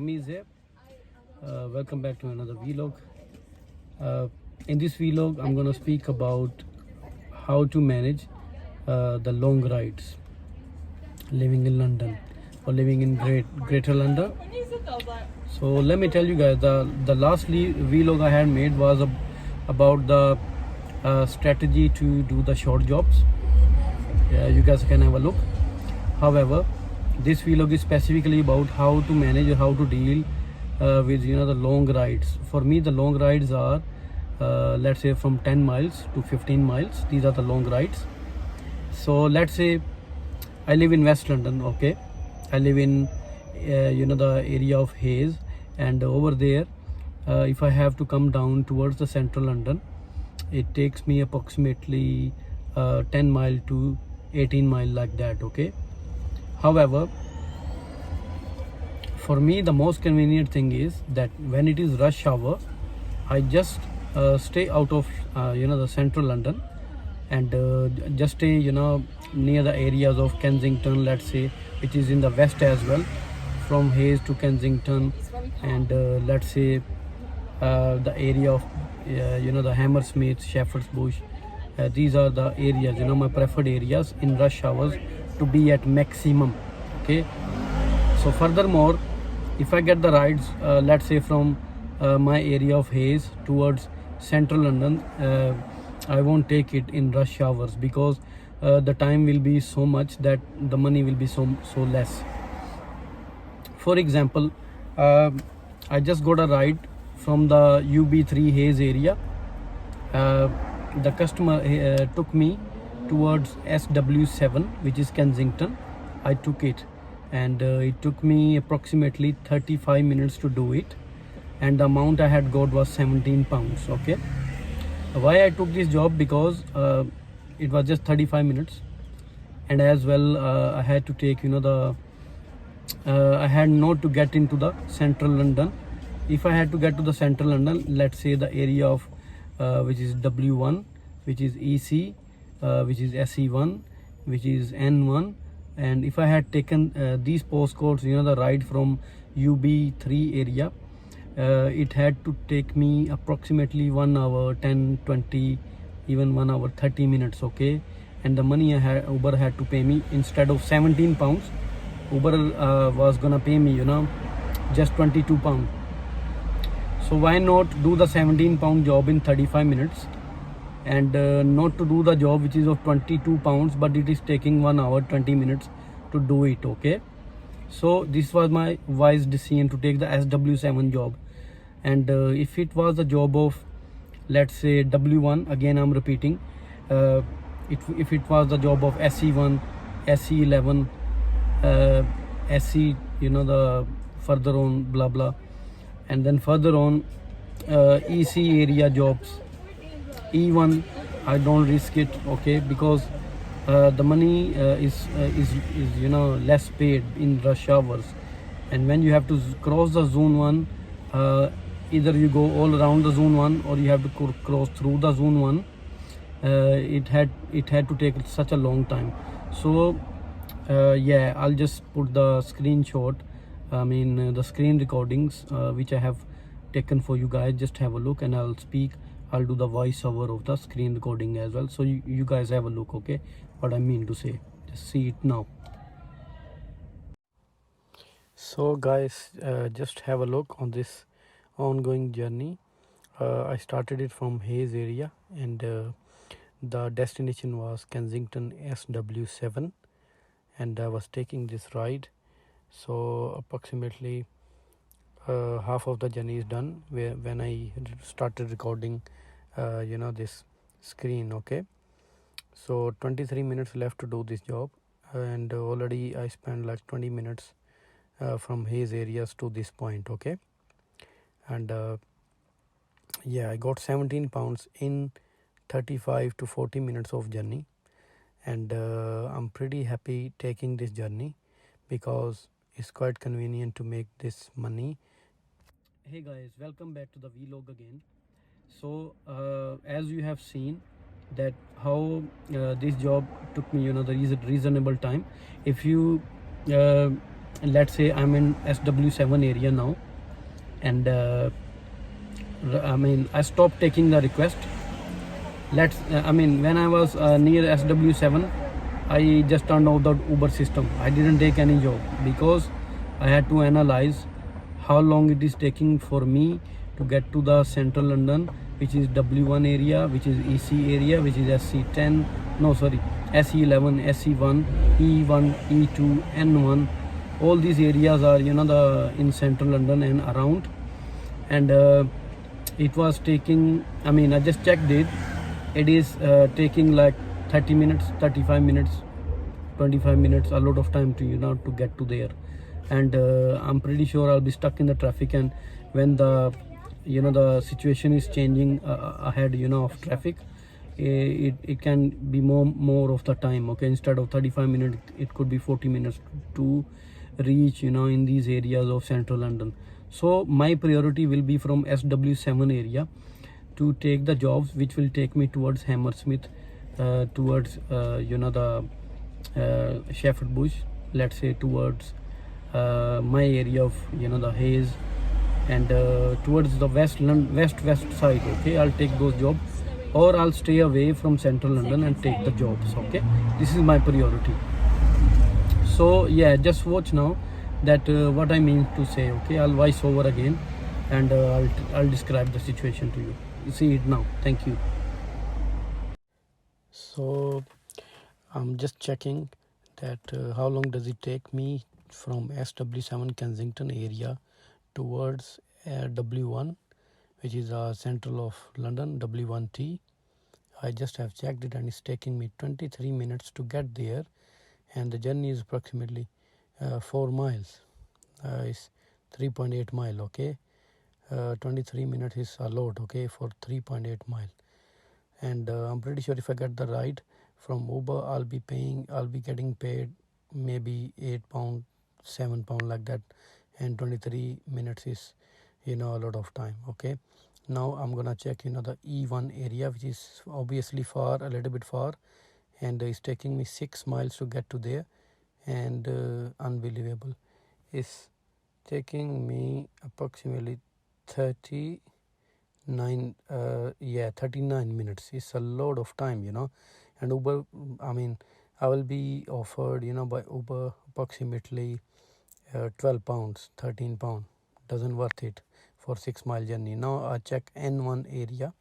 Tommy is here. Welcome back to another vlog. In this vlog, I'm gonna speak about how to manage the long rides living in London or living in Greater London. So let me tell you guys, the last vlog I had made was about the strategy to do the short jobs. Yeah, you guys can have a look. However, this vlog is specifically about how to manage or how to deal with the long rides. For me, the long rides are let's say from 10 miles to 15 miles. These are the long rides. So let's say I live in West London. Okay, I live in the area of Hayes, and over there if I have to come down towards the central London, it takes me approximately 10 mile to 18 mile, like that. Okay, however, for me the most convenient thing is that when it is rush hour, I just stay out of the central London and just stay near the areas of Kensington, let's say, which is in the west as well, from Hayes to Kensington, and let's say the area of the Hammersmith, Shepherd's Bush. These are the areas, my preferred areas in rush hours to be at maximum. Okay, so furthermore, if I get the rides let's say from my area of Hayes towards central London, I won't take it in rush hours because the time will be so much that the money will be so less. For example, I just got a ride from the UB3 Hayes area. The customer took me towards SW7, which is Kensington. I took it, and it took me approximately 35 minutes to do it, and the amount I had got was 17 pounds. Okay, why I took this job? Because it was just 35 minutes, and as well I had to take I had not to get into the central London. If I had to get to the central London, let's say the area of which is W1, which is EC, which is SE1, which is N1, and if I had taken these postcodes, the ride from UB3 area, it had to take me approximately 1 hour 10, 20, even 1 hour 30 minutes. Okay, and the money Uber had to pay me, instead of 17 pounds, Uber was gonna pay me just 22 pounds. So why not do the 17 pound job in 35 minutes, and not to do the job which is of 22 pounds, but it is taking 1 hour 20 minutes to do it. Okay, so this was my wise decision to take the SW7 job. And if it was the job of, let's say, W1, again I'm repeating, if it was the job of SE1, SE11, SE, the further on, blah blah, and then further on EC area jobs, E1, I don't risk it. Okay, because the money is less paid in rush hours, and when you have to cross the zone 1, either you go all around the zone 1 or you have to cross through the zone 1. It had to take such a long time. So yeah, I'll just put the screenshot, the screen recordings which I have taken for you guys. Just have a look, and I'll do the voiceover of the screen recording as well, so you guys have a look. Okay, what I mean to say, just see it now. So guys, just have a look on this ongoing journey. I started it from Hayes area, and the destination was Kensington SW7, and I was taking this ride. So approximately half of the journey is done when I started recording this screen. Okay, so 23 minutes left to do this job, and already I spent like 20 minutes from Hayes areas to this point. Okay, and yeah, I got 17 pounds in 35 to 40 minutes of journey, and I'm pretty happy taking this journey because it's quite convenient to make this money. Hey guys, welcome back to the vlog again. So as you have seen that how this job took me the reasonable time. If you let's say I'm in SW7 area now, and I stopped taking the request. When I was near SW7, I just turned off the Uber system. I didn't take any job because I had to analyze how long it is taking for me to get to the central London, which is W1 area, which is EC area, which is SC10, no sorry, SE11, SE1, E1, E2, N1. All these areas are in central London and around. And it was taking, I just checked it. It is taking like 30 minutes, 35 minutes, 25 minutes, a lot of time to to get to there. And I'm pretty sure I'll be stuck in the traffic, and when the the situation is changing ahead of traffic, it can be more of the time. Okay, instead of 35 minutes, it could be 40 minutes to reach in these areas of central London. So my priority will be from SW7 area to take the jobs which will take me towards Hammersmith, towards the Shepherd Bush, let's say towards my area of the Hayes, and towards the west side. Okay, I'll take those jobs, or I'll stay away from central London and take the jobs. Okay, this is my priority. So yeah, just watch now that what I mean to say. Okay, I'll voice over again, and I'll describe the situation to you. You see it now. Thank you. So I'm just checking that how long does it take me from SW7 Kensington area towards W1, which is central of London, W1T. I just have checked it, and it's taking me 23 minutes to get there, and the journey is approximately 4 miles. It's 3.8 mile. Okay, 23 minutes is a lot. Okay, for 3.8 mile. And I'm pretty sure if I get the ride from Uber, I'll be getting paid maybe £8, £7 like that, and 23 minutes is a lot of time. Okay, now I'm gonna check the E1 area, which is obviously far, a little bit far, and it's taking me 6 miles to get to there. And unbelievable, it's taking me approximately 39 minutes. It's a lot of time, and Uber, I will be offered by Uber approximately £12, £13. Doesn't worth it for 6 mile journey. Now I check N1 area.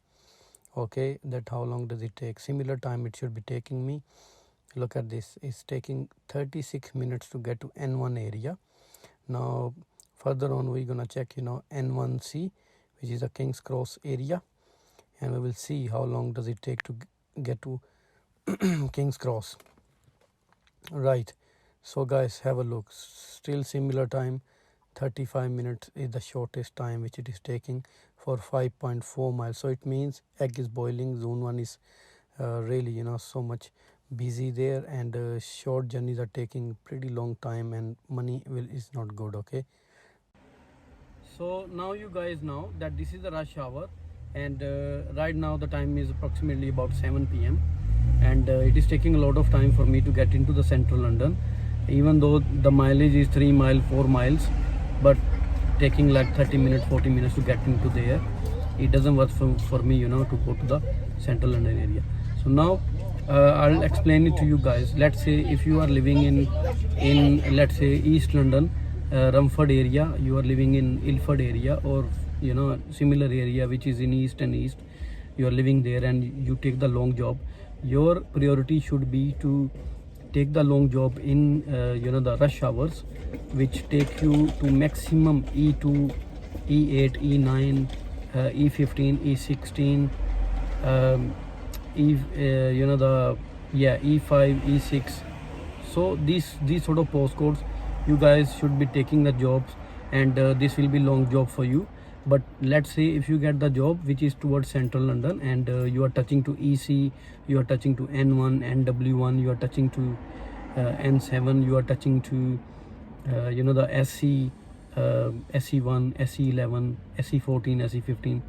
Okay, that how long does it take? Similar time it should be taking me. Look at this, it's taking 36 minutes to get to N1 area. Now further on we're gonna check N1C, which is a King's Cross area, and we will see how long does it take to get to King's Cross. Right, so guys, have a look. Still similar time, 35 minutes is the shortest time which it is taking for 5.4 miles. So it means egg is boiling. Zone 1 is really so much busy there, and short journeys are taking pretty long time, and money is not good. Okay, so now you guys know that this is the rush hour, and right now the time is approximately about 7 p.m. and it is taking a lot of time for me to get into the central London, even though the mileage is 3 miles, 4 miles, but taking like 30 minutes, 40 minutes to get into there. It doesn't work for me to go to the central London area. So now I'll explain it to you guys. Let's say if you are living in let's say East London, Rumford area, you are living in Ilford area, or similar area which is in East and East, you are living there and you take the long job. Your priority should be to take the long job in the rush hours, which take you to maximum E2, E8, E9, E15, E16, E5, E6. So these sort of postcodes, you guys should be taking the jobs, and this will be long job for you. But let's say if you get the job which is towards central London, and you are touching to EC, you are touching to N1, NW1, you are touching to N7, you are touching to the SC, SE1, SE11, SE14, SE15,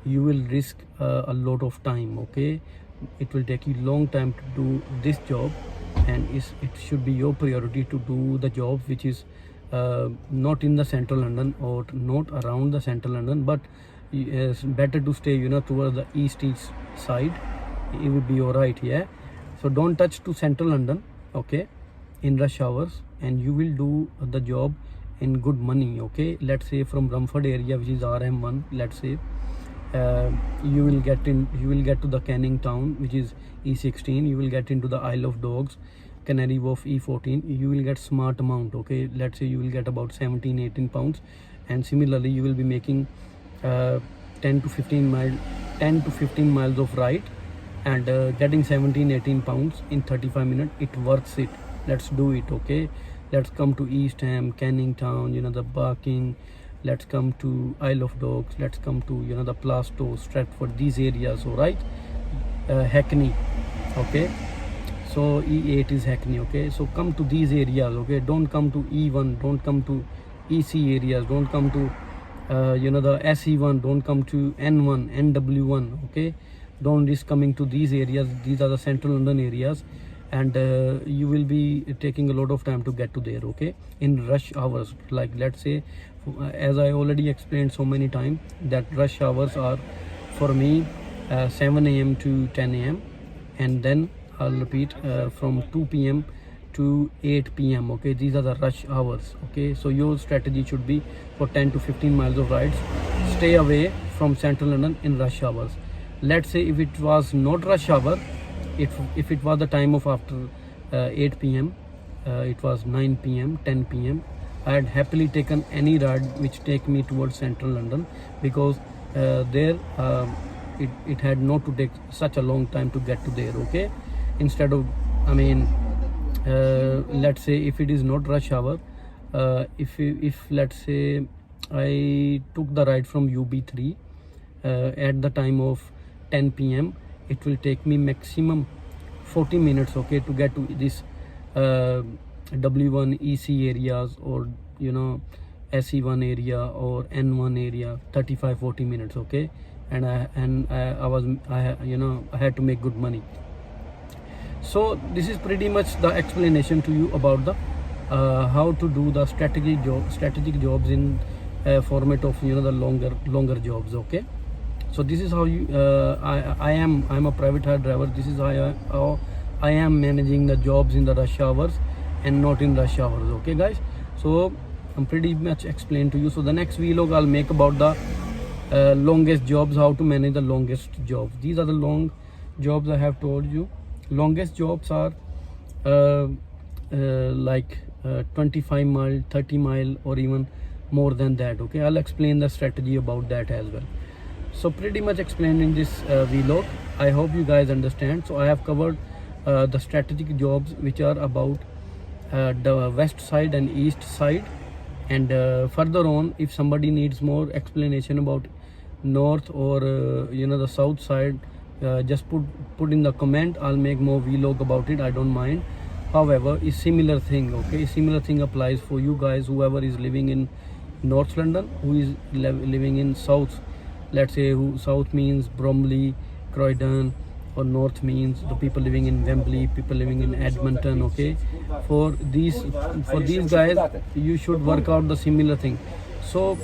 you will risk a lot of time. Okay, it will take you long time to do this job, and it should be your priority to do the job which is not in the central London or not around the central London, but it's better to stay, you know, towards the east side. It will be alright. Yeah, so don't touch to central London, okay, in rush hours, and you will do the job in good money. Okay, let's say from Rumford area, which is RM1, let's say, you will get to the Canning Town, which is E16. You will get into the Isle of Dogs, Canary Wharf, E14. You will get smart amount. Okay, let's say you will get about 17-18 pounds, and similarly you will be making 10 to 15 miles of ride, and getting 17-18 pounds in 35 minutes. It works it. Let's do it. Okay, let's come to East Ham, Canning Town, you know, the Barking. Let's come to Isle of Dogs. Let's come to, you know, the Plaistow, Stratford, these areas. All right, Hackney. Okay, so E8 is Hackney. Okay, so come to these areas. Okay, don't come to E1, don't come to EC areas, don't come to you know, the SE1, don't come to N1, NW1. Okay, don't risk coming to these areas. These are the central London areas, and you will be taking a lot of time to get to there. Okay, in rush hours, like let's say, as I already explained so many times, that rush hours are for me 7 a.m. to 10 a.m. and then I'll repeat from 2 p.m. to 8 p.m. Okay, these are the rush hours. Okay, so your strategy should be for 10 to 15 miles of rides, stay away from central London in rush hours. Let's say if it was not rush hour, if it was the time of after 8 p.m., it was 9 p.m., 10 p.m., I had happily taken any ride which take me towards central London, because there it had not to take such a long time to get to there. Okay, instead of, I mean, let's say if it is not rush hour, if let's say I took the ride from UB3 at the time of 10 p.m., it will take me maximum 40 minutes, okay, to get to this W1 EC areas, or, you know, SE1 area or N1 area, 35-40 minutes. Okay, and I you know, I had to make good money. So this is pretty much the explanation to you about the how to do the strategic jobs in format of, you know, the longer jobs. Okay, so this is how you I'm a private hire driver. This is how I am managing the jobs in the rush hours and not in rush hours. Okay guys, so I'm pretty much explained to you. So the next vlog I'll make about the longest jobs, how to manage the longest jobs. These are the long jobs I have told you. Longest jobs are like 25 mile, 30 mile, or even more than that. Okay, I'll explain the strategy about that as well. So pretty much explained in this vlog. I hope you guys understand. So I have covered the strategic jobs which are about the west side and east side, and further on, if somebody needs more explanation about north or you know, the south side, just put in the comment. I'll make more vlog about it, I don't mind. However, it's similar thing. Okay, similar thing applies for you guys, whoever is living in North London, who is living in south. Let's say who south means Bromley, Croydon, or north means the people living in Wembley, people living in Edmonton. Okay, for these guys, you should work out the similar thing. So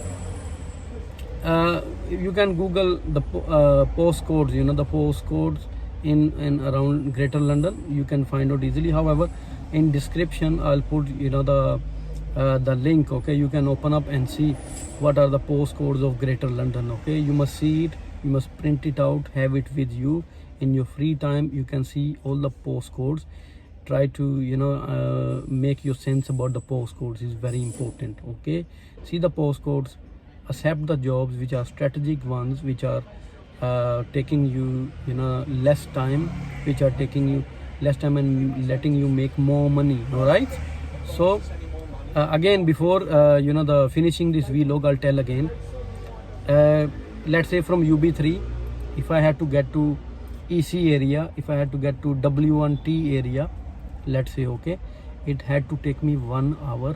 you can Google the postcodes, you know, the postcodes in and around Greater London. You can find out easily. However, in description I'll put, you know, the link. Okay, you can open up and see what are the postcodes of Greater London. Okay, you must see it, you must print it out, have it with you in your free time. You can see all the postcodes. Try to, you know, make your sense about the postcodes is very important. Okay, see the postcodes, accept the jobs which are strategic ones, which are taking you, you know, less time, which are taking you less time and letting you make more money. All right, so again, before you know, the finishing this vlog, I'll tell again. Let's say from UB3, if I had to get to EC area, if I had to get to W1T area, let's say, okay, it had to take me 1 hour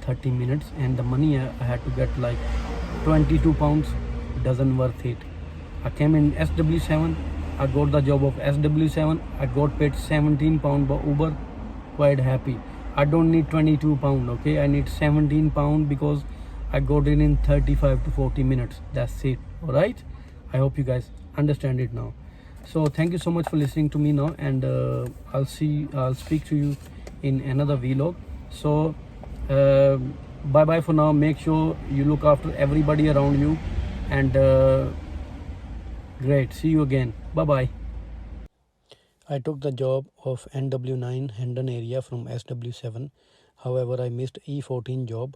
30 minutes, and the money I had to get like 22 pounds. Doesn't worth it. I came in SW7, I got the job of SW7, I got paid 17 pound by Uber, quite happy. I don't need 22 pound, okay? I need 17 pound because I got it in 35 to 40 minutes. That's it. All right. I hope you guys understand it now. So thank you so much for listening to me now, and I'll speak to you in another vlog. So bye bye for now. Make sure you look after everybody around you, and great. See you again. Bye bye. I took the job of NW9 Hendon area from SW7. However, I missed E14 job.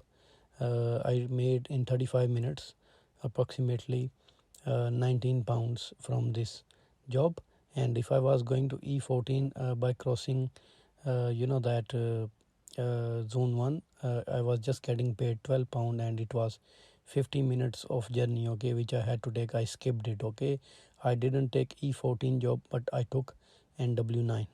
I made in 35 minutes approximately 19 pounds from this job. And if I was going to E14 by crossing that zone 1, I was just getting paid 12 pound, and it was 50 minutes of journey, okay, which I had to take. I skipped it, okay. I didn't take E14 job, but I took NW9.